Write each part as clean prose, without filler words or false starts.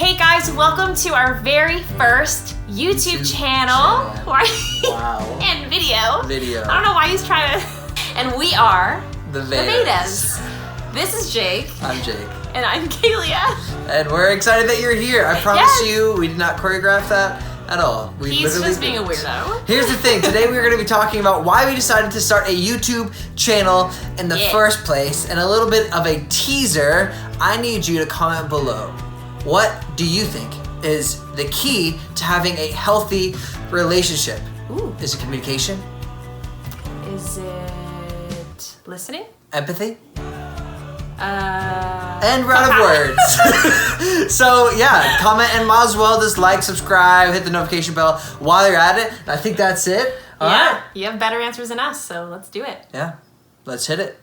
Hey guys, welcome to our very first YouTube channel. Wow. And video. Video. I don't know why he's trying to. And we are The Vaydas. Vaydas. This is Jake. I'm Jake. And I'm Kalia. And we're excited that you're here. I promise you, we did not choreograph that at all. He's just being a weirdo. Here's the thing. Today we're going to be talking about why we decided to start a YouTube channel in the first place. And a little bit of a teaser. I need you to comment below. What do you think is the key to having a healthy relationship? Ooh. Is it communication? Is it listening? Empathy? And we're out of words. So yeah, comment and might as well just like, subscribe, hit the notification bell while you're at it. I think that's it. All right. You have better answers than us, so let's do it. Yeah, let's hit it.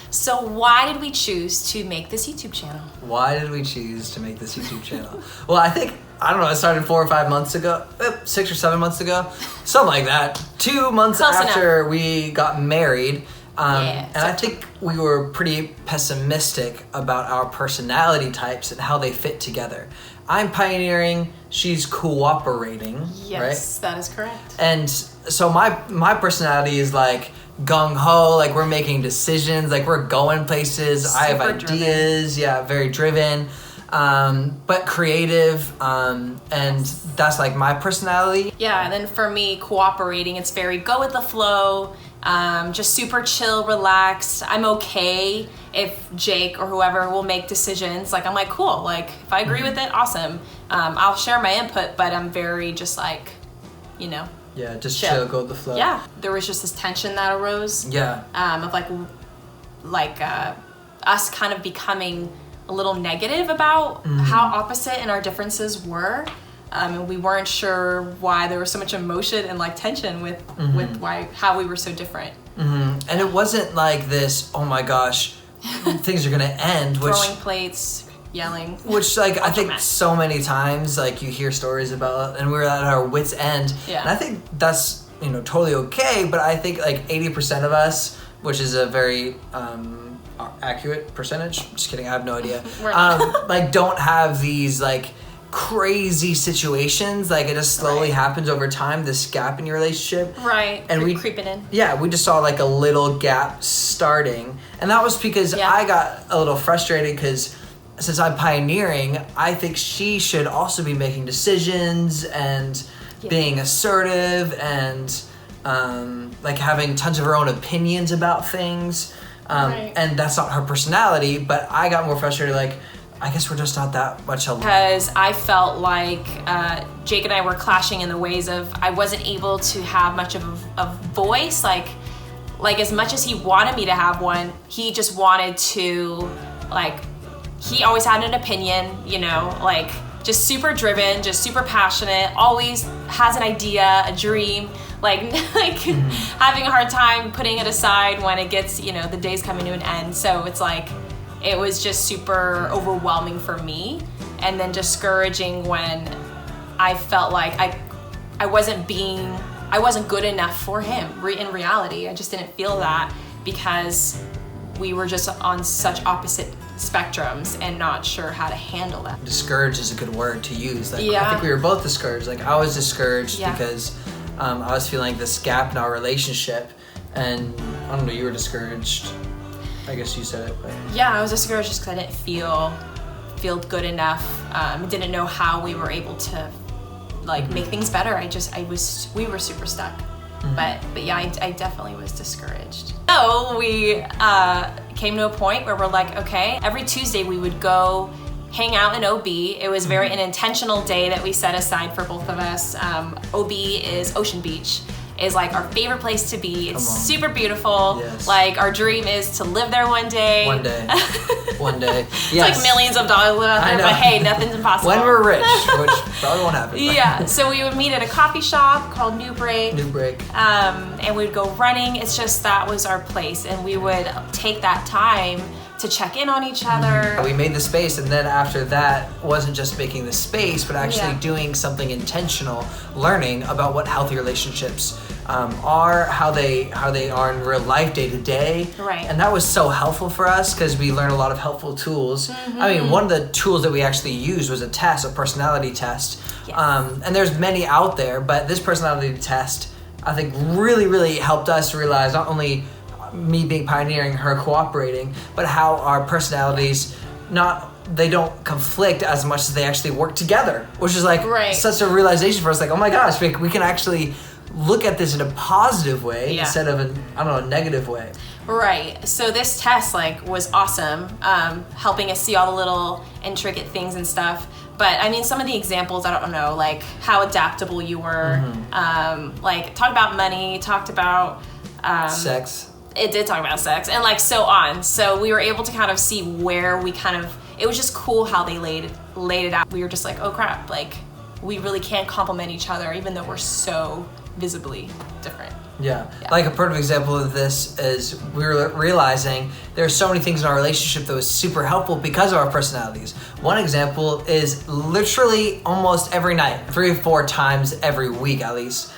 So why did we choose to make this YouTube channel? Why did we choose to make this YouTube channel? Well, I don't know, it started 4 or 5 months ago, 6 or 7 months ago, something like that. 2 months Close after enough. we got married. And I so think we were pretty pessimistic about our personality types and how they fit together. I'm pioneering, she's cooperating, yes, right? that is correct. And so my personality is like gung-ho, like we're making decisions, like we're going places. I have Super ideas, very driven, but creative, and that's like my personality. Yeah, and then for me, cooperating, it's very go with the flow, just super chill, relaxed. I'm okay if Jake or whoever will make decisions. Like, I'm like, cool. Like, if I agree with it, awesome. I'll share my input, but I'm very just like, Yeah, just chill, go with the flow. Yeah, there was just this tension that arose. Yeah. Of like us kind of becoming a little negative about how opposite and our differences were. And we weren't sure why there was so much emotion and like tension with how we were so different. And it wasn't like this, oh my gosh, things are gonna end, which Throwing plates, yelling. Which, like, I think so many times, like, you hear stories about, and we're at our wit's end. Yeah. And I think that's, totally okay, but I think, like, 80% of us, which is a very accurate percentage, just kidding, I have no idea, like, don't have these, like, crazy situations. Like, it just slowly happens over time, this gap in your relationship. Right, and we creeping in. Yeah, we just saw, like, a little gap starting. And that was because I got a little frustrated because since I'm pioneering, I think she should also be making decisions and being assertive and like having tons of her own opinions about things. And that's not her personality, but I got more frustrated, like, I guess we're just not that much alike. Because I felt like Jake and I were clashing in the ways of I wasn't able to have much of a voice. Like as much as he wanted me to have one, he just wanted to, like, he always had an opinion, like just super driven, just super passionate, always has an idea, a dream, like having a hard time putting it aside when it gets, the day's coming to an end. So it's like, it was just super overwhelming for me, and then discouraging when I felt like I wasn't good enough for him. In reality, I just didn't feel that because we were just on such opposite spectrums and not sure how to handle that. Discouraged is a good word to use. Like, I think we were both discouraged. Like, I was discouraged because I was feeling this gap in our relationship, and I don't know, you were discouraged. I guess you said it, but yeah, I was discouraged just because I didn't feel good enough. Didn't know how we were able to make things better. We were super stuck. But yeah, I definitely was discouraged. So we came to a point where we're like, okay, every Tuesday we would go hang out in OB. It was an intentional day that we set aside for both of us. OB is Ocean Beach. Is like our favorite place to be. It's super beautiful. Yes. Like, our dream is to live there one day. One day. One day. It's like millions of dollars live out there, but hey, nothing's impossible. When we're rich, which probably won't happen. Yeah, so we would meet at a coffee shop called New Break. And we would go running. It's just, that was our place. And we would take that time to check in on each other. We made the space, and then after that wasn't just making the space, but actually Yeah. doing something intentional, learning about what healthy relationships are, how they are in real life day to day. Right. And that was so helpful for us because we learned a lot of helpful tools. I mean, one of the tools that we actually used was a personality test. Yes. And there's many out there, but this personality test, I think, really helped us realize not only me being pioneering, her cooperating, but how our personalities they don't conflict as much as they actually work together, which is like Right. such a realization for us. Like, oh my gosh, we can actually look at this in a positive way instead of a negative way. Right. So this test was awesome, helping us see all the little intricate things and stuff. But I mean, some of the examples, I don't know, like how adaptable you were. Talked about money, talked about Sex. It did talk about sex, and so on. So we were able to kind of see where it was just cool how they laid it out. We were just like, oh crap, we really can complement each other even though we're so visibly different. Yeah. Like a perfect example of this is we were realizing there's so many things in our relationship that was super helpful because of our personalities. One example is literally almost every night, 3 or 4 times every week at least,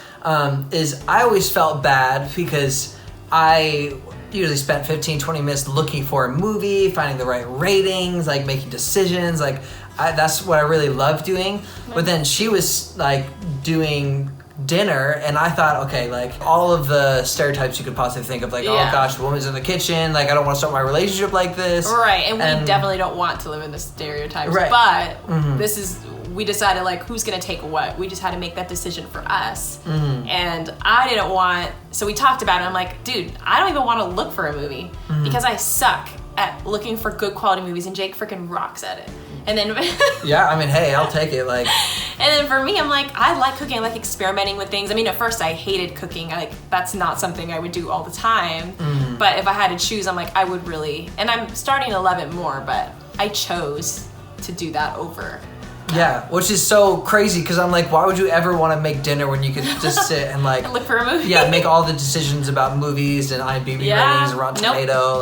is I always felt bad because I usually spent 15-20 minutes looking for a movie, finding the right ratings, making decisions. That's what I really love doing. But then she was doing dinner, and I thought, okay, all of the stereotypes you could possibly think of, oh gosh, the woman's in the kitchen, I don't want to start my relationship like this. Right, and we definitely don't want to live in the stereotypes. Right. But we decided who's gonna take what. We just had to make that decision for us. And I didn't want, so we talked about it. I'm like, dude, I don't even want to look for a movie because I suck at looking for good quality movies, and Jake freaking rocks at it. And then yeah, I mean, hey, I'll take it. And then for me, I'm I like cooking. I like experimenting with things. I mean, at first I hated cooking. That's not something I would do all the time. But if I had to choose, I'm I would really, and I'm starting to love it more, but I chose to do that over. Yeah, which is so crazy because I'm why would you ever want to make dinner when you could just sit and and look for a movie? Yeah, make all the decisions about movies and IMDb ratings, Rotten Tomato,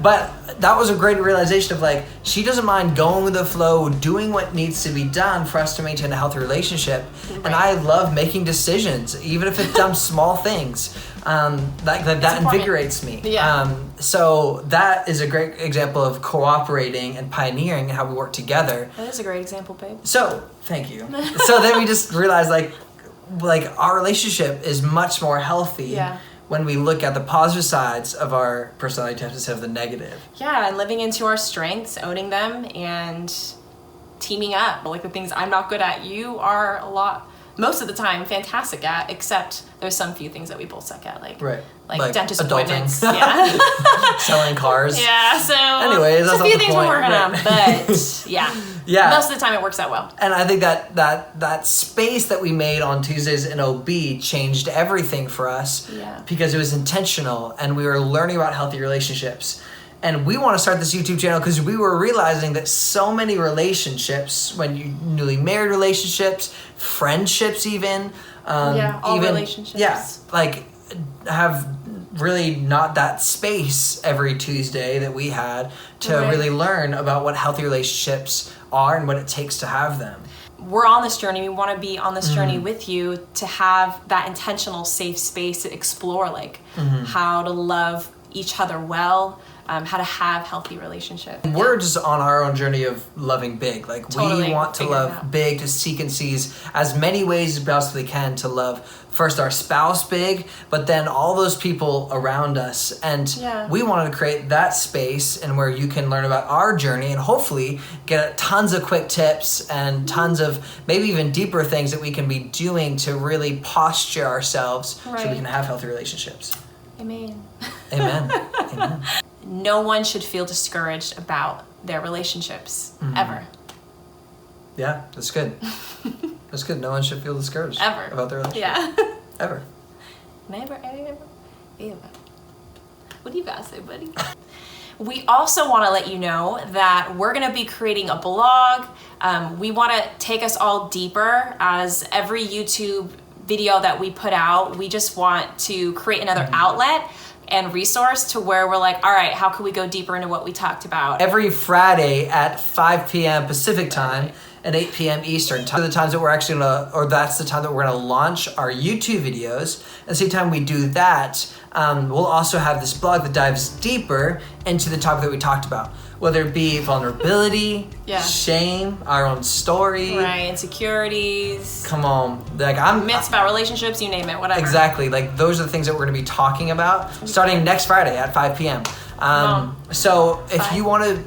But that was a great realization of she doesn't mind going with the flow, doing what needs to be done for us to maintain a healthy relationship. Right. And I love making decisions, even if it's dumb small things. That invigorates me. Yeah. So that is a great example of cooperating and pioneering and how we work together. That is a great example, babe. So thank you. So then we just realized our relationship is much more healthy. When we look at the positive sides of our personality types instead of the negative. Yeah, and living into our strengths, owning them, and teaming up. The things I'm not good at, you are most of the time, fantastic at, except there's some few things that we both suck at, dentist adulting. appointments. Yeah. Selling cars. Yeah, so anyways, that's a few not the things point. we're working on, but yeah, most of the time it works out well. And I think that space that we made on Tuesdays in OB changed everything for us because it was intentional and we were learning about healthy relationships. And we want to start this YouTube channel because we were realizing that so many relationships, newly married relationships, friendships even. All relationships. Yeah, have really not that space every Tuesday that we had to really learn about what healthy relationships are and what it takes to have them. We're on this journey. We want to be on this journey with you to have that intentional safe space to explore how to love each other well, how to have healthy relationships. We're just on our own journey of loving big. Totally we want to love big, to seek and seize as many ways as we possibly can to love first our spouse big, but then all those people around us. And we wanted to create that space and where you can learn about our journey and hopefully get tons of quick tips and tons of maybe even deeper things that we can be doing to really posture ourselves so we can have healthy relationships. Amen. Amen. Amen. No one should feel discouraged about their relationships, ever. Yeah, that's good. That's good. No one should feel discouraged ever about their relationship. Yeah. Ever. Never, ever. What do you guys say, buddy? We also want to let you know that we're going to be creating a blog. We want to take us all deeper as every YouTube video that we put out. We just want to create another outlet and resource to where we're like, all right, how can we go deeper into what we talked about? Every Friday at 5 p.m. Pacific time and 8 p.m. Eastern time. The times that we're actually that's the time that we're gonna launch our YouTube videos. At the same time we do that, we'll also have this blog that dives deeper into the topic that we talked about. Whether it be vulnerability, shame, our own story. Right, insecurities. Come on. Myths about relationships, you name it, whatever. Exactly. Those are the things that we're going to be talking about starting next Friday at 5 p.m. So if you want to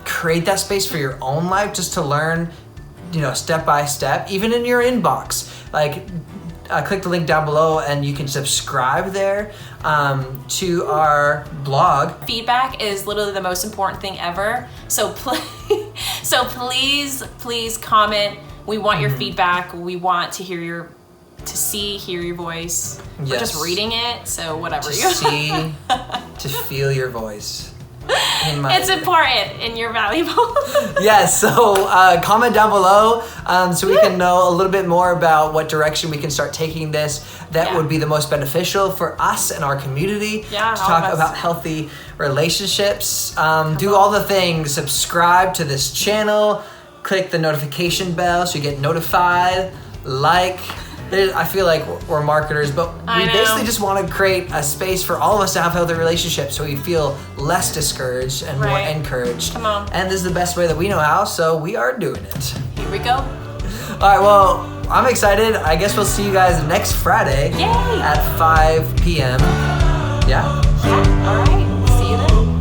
create that space for your own life, just to learn, step by step, even in your inbox, click the link down below and you can subscribe there to our blog. Feedback is literally the most important thing ever. So please comment. We want your feedback. We want to hear your voice. Yes. We're just reading it, so whatever to feel your voice. It's important and you're valuable. Yes, so comment down below so we can know a little bit more about what direction we can start taking this that would be the most beneficial for us and our community to talk about healthy relationships. Do all the things, subscribe to this channel, click the notification bell so you get notified, I feel like we're marketers, but we basically just want to create a space for all of us to have healthy relationships so we feel less discouraged and more encouraged. Come on. And this is the best way that we know how, so we are doing it. Here we go. All right, well, I'm excited. I guess we'll see you guys next Friday at 5 p.m. Yeah? Yeah, all right. See you then.